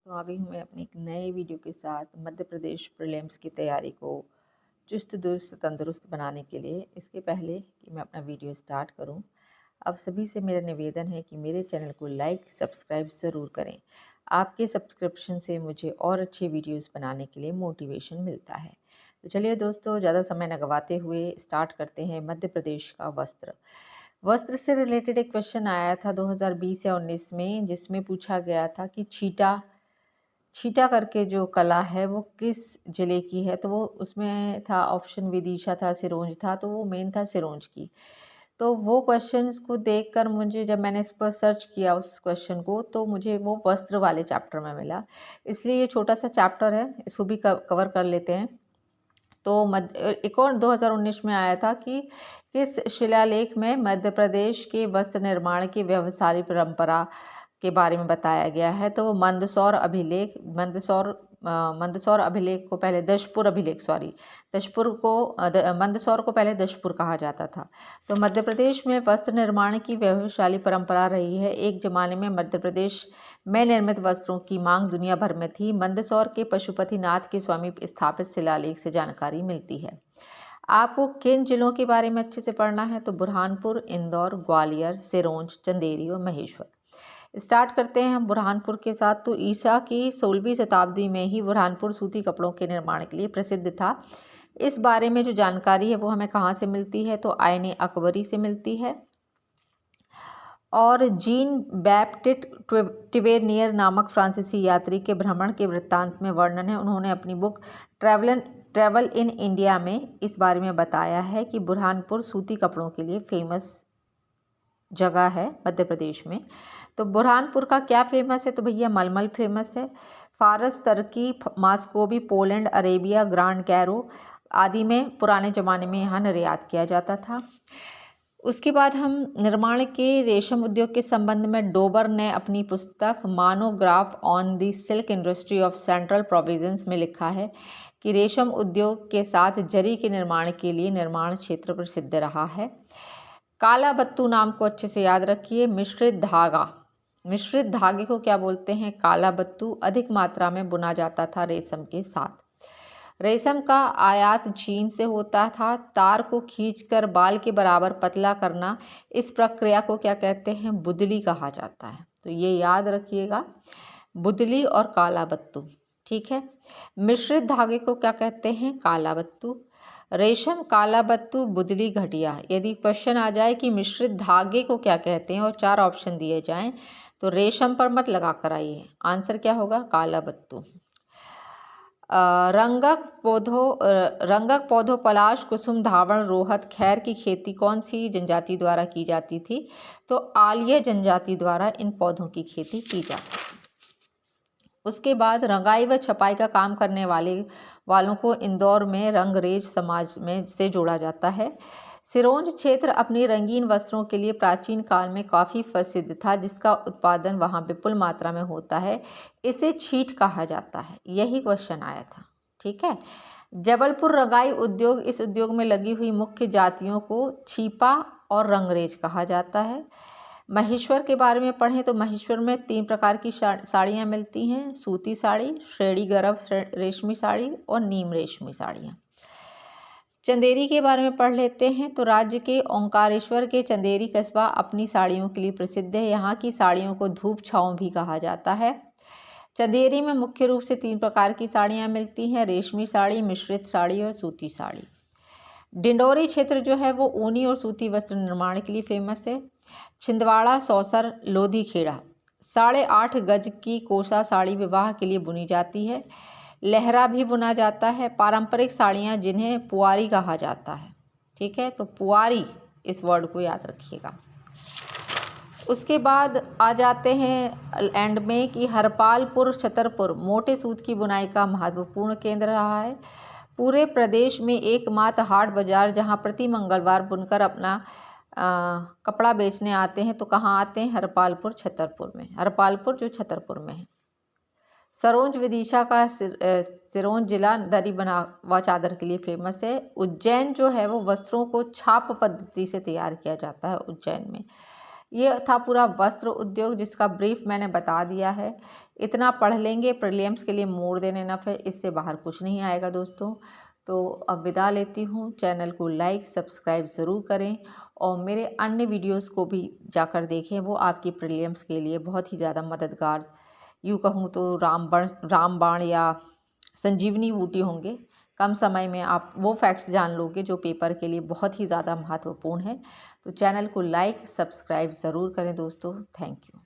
तो आ गई हूँ मैं अपने एक नए वीडियो के साथ मध्य प्रदेश प्रीलिम्स की तैयारी को चुस्त दुरुस्त तंदुरुस्त बनाने के लिए। इसके पहले कि मैं अपना वीडियो स्टार्ट करूँ, अब सभी से मेरा निवेदन है कि मेरे चैनल को लाइक सब्सक्राइब ज़रूर करें। आपके सब्सक्रिप्शन से मुझे और अच्छे वीडियोस बनाने के लिए मोटिवेशन मिलता है। तो चलिए दोस्तों, ज़्यादा समय न गवाते हुए स्टार्ट करते हैं। मध्य प्रदेश का वस्त्र वस्त्र से रिलेटेड एक क्वेश्चन आया था 2020 या 19 में, जिसमें पूछा गया था कि छीटा छीटा करके जो कला है वो किस ज़िले की है। तो वो उसमें था ऑप्शन विदिशा था, सिरोंज था, तो वो मेन था सिरोंज की। तो वो क्वेश्चंस को देखकर मुझे, जब मैंने इस पर सर्च किया उस क्वेश्चन को, तो मुझे वो वस्त्र वाले चैप्टर में मिला। इसलिए ये छोटा सा चैप्टर है, इसको भी कवर कर लेते हैं। तो एक और 2019 में आया था कि किस शिलालेख में मध्य प्रदेश के वस्त्र निर्माण की व्यवसायिक परंपरा के बारे में बताया गया है। तो वो मंदसौर अभिलेख को पहले दशपुर अभिलेख, दशपुर को मंदसौर को पहले दशपुर कहा जाता था। तो मध्य प्रदेश में वस्त्र निर्माण की व्यवसायी परंपरा रही है। एक जमाने में मध्य प्रदेश में निर्मित वस्त्रों की मांग दुनिया भर में थी। मंदसौर के पशुपतिनाथ के समीप स्थापित शिलालेख से जानकारी मिलती है। आपको किन जिलों के बारे में अच्छे से पढ़ना है? तो बुरहानपुर, इंदौर, ग्वालियर, सिरोंज, चंदेरी और महेश्वर। स्टार्ट करते हैं हम बुरहानपुर के साथ। तो ईसा की 16वीं शताब्दी में ही बुरहानपुर सूती कपड़ों के निर्माण के लिए प्रसिद्ध था। इस बारे में जो जानकारी है वो हमें कहाँ से मिलती है? तो आईने अकबरी से मिलती है। और जीन बैप्टिस्ट टिवेनियर नामक फ्रांसीसी यात्री के भ्रमण के वृत्तांत में वर्णन है। उन्होंने अपनी बुक ट्रैवल इन इंडिया में इस बारे में बताया है कि बुरहानपुर सूती कपड़ों के लिए फेमस जगह है मध्य प्रदेश में। तो बुरहानपुर का क्या फेमस है? तो भैया मलमल फेमस है। फारस, तुर्की, मास्कोवी, पोलैंड, अरेबिया, ग्रांड कैरो आदि में पुराने ज़माने में यहाँ निर्यात किया जाता था। उसके बाद हम निर्माण के रेशम उद्योग के संबंध में डोबर ने अपनी पुस्तक monograph on the silk industry of central province में लिखा है कि रेशम उद्योग के साथ जरी के निर्माण के लिए निर्माण क्षेत्र प्रसिद्ध रहा है। काला बत्तू नाम को अच्छे से याद रखिए। मिश्रित धागे को क्या बोलते हैं? काला बत्तू। अधिक मात्रा में बुना जाता था रेशम के साथ। रेशम का आयात चीन से होता था। तार को खींचकर बाल के बराबर पतला करना, इस प्रक्रिया को क्या कहते हैं? बुदली कहा जाता है। तो ये याद रखिएगा, बुदली और काला बत्तू। ठीक है। मिश्रित धागे को क्या कहते हैं? काला बत्तू। रेशम, काला बत्तू, बुदली, घटिया। यदि क्वेश्चन आ जाए कि मिश्रित धागे को क्या कहते हैं और 4 ऑप्शन दिए जाएं, तो रेशम पर मत लगा कर आइए। आंसर क्या होगा? काला बत्तू। रंगक पौधों पलाश, कुसुम, धावण, रोहत, खैर की खेती कौन सी जनजाति द्वारा की जाती थी? तो आलिया जनजाति द्वारा इन पौधों की खेती की जाती थी। उसके बाद रंगाई व छपाई का काम करने वालों को इंदौर में रंगरेज समाज में से जोड़ा जाता है। सिरोंज क्षेत्र अपनी रंगीन वस्त्रों के लिए प्राचीन काल में काफ़ी प्रसिद्ध था, जिसका उत्पादन वहाँ विपुल मात्रा में होता है। इसे छीट कहा जाता है। यही क्वेश्चन आया था। ठीक है। जबलपुर रंगाई उद्योग, इस उद्योग में लगी हुई मुख्य जातियों को छीपा और रंगरेज कहा जाता है। महेश्वर के बारे में पढ़ें तो महेश्वर में 3 प्रकार की साड़ियाँ मिलती हैं: सूती साड़ी, श्रेणी गर्भ रेशमी साड़ी और नीम रेशमी साड़ियाँ। चंदेरी के बारे में पढ़ लेते हैं। तो राज्य के ओंकारेश्वर के चंदेरी कस्बा अपनी साड़ियों के लिए प्रसिद्ध है। यहाँ की साड़ियों को धूप छाँव भी कहा जाता है। चंदेरी में मुख्य रूप से 3 प्रकार की साड़ियाँ मिलती हैं: रेशमी साड़ी, मिश्रित साड़ी और सूती साड़ी। डिंडोरी क्षेत्र जो है वो ऊनी और सूती वस्त्र निर्माण के लिए फेमस है। छिंदवाड़ा, सौसर, लोधी खेड़ा 8.5 गज की कोसा साड़ी विवाह के लिए बुनी जाती है। लहरा भी बुना जाता है। पारंपरिक साड़ियाँ जिन्हें पुआरी कहा जाता है। ठीक है। तो पुआरी, इस वर्ड को याद रखिएगा। उसके बाद आ जाते हैं एंड में कि हरपालपुर, छतरपुर मोटे सूत की बुनाई का महत्वपूर्ण केंद्र रहा है। पूरे प्रदेश में एकमात्र हाट बाजार जहां प्रति मंगलवार बुनकर अपना कपड़ा बेचने आते हैं। तो कहाँ आते हैं? हरपालपुर, छतरपुर में। हरपालपुर जो छतरपुर में है। सरोंज विदिशा का सिरोंज जिला दरी बना व चादर के लिए फेमस है। उज्जैन जो है वो वस्त्रों को छाप पद्धति से तैयार किया जाता है उज्जैन में। ये था पूरा वस्त्र उद्योग जिसका ब्रीफ मैंने बता दिया है। इतना पढ़ लेंगे प्रीलिम्स के लिए मोर देन इनफ है, इससे बाहर कुछ नहीं आएगा दोस्तों। तो अब विदा लेती हूँ। चैनल को लाइक सब्सक्राइब ज़रूर करें और मेरे अन्य वीडियोस को भी जाकर देखें, वो आपकी प्रीलिम्स के लिए बहुत ही ज़्यादा मददगार, यूँ कहूँ तो रामबाण या संजीवनी बूटी होंगे। कम समय में आप वो फैक्ट्स जान लोगे जो पेपर के लिए बहुत ही ज़्यादा महत्वपूर्ण है। तो चैनल को लाइक सब्सक्राइब ज़रूर करें दोस्तों। Thank you.